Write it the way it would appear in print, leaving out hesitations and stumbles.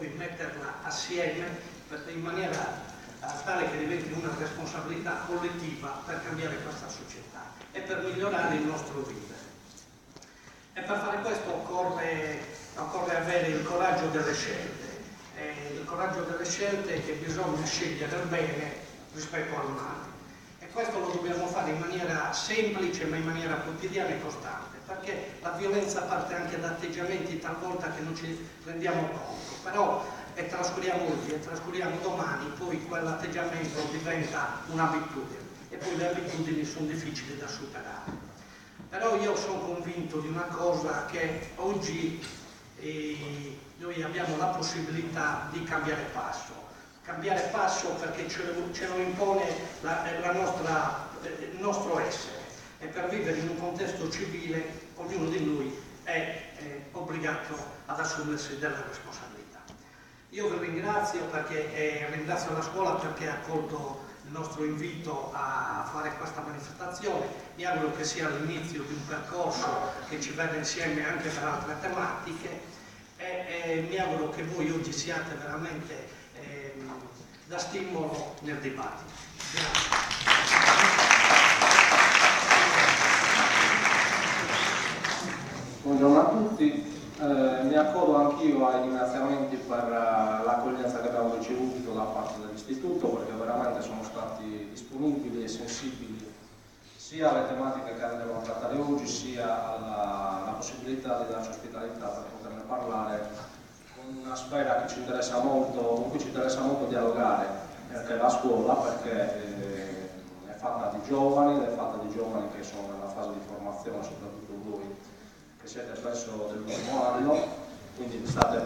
poi metterla assieme in maniera tale che diventi una responsabilità collettiva per cambiare questa società e per migliorare il nostro vivere. E per fare questo occorre avere il coraggio delle scelte, che bisogna scegliere il bene rispetto al male. E questo lo dobbiamo fare in maniera semplice ma in maniera quotidiana e costante, perché la violenza parte anche da atteggiamenti talvolta che non ci rendiamo conto, però e trascuriamo oggi e trascuriamo domani, poi quell'atteggiamento diventa un'abitudine e poi le abitudini sono difficili da superare. Però io sono convinto di una cosa, che oggi noi abbiamo la possibilità di cambiare passo perché ce lo impone il nostro essere, e per vivere in un contesto civile ognuno di noi è obbligato ad assumersi delle responsabilità. Io vi ringrazio ringrazio la scuola perché ha accolto il nostro invito a fare questa manifestazione. Mi auguro che sia l'inizio di un percorso che ci vede insieme anche per altre tematiche e mi auguro che voi oggi siate veramente da stimolo nel dibattito. Grazie. Buongiorno a tutti. Mi accodo anch'io ai ringraziamenti per l'accoglienza che abbiamo ricevuto da parte dell'istituto, perché veramente sono stati disponibili e sensibili sia alle tematiche che andremo a trattare oggi, sia alla possibilità di darci ospitalità per poterne parlare con una sfera che ci interessa molto, con cui ci interessa molto dialogare, perché è la scuola, perché è fatta di giovani che sono nella fase di formazione, soprattutto voi che siete presso dell'ultimo anno, quindi state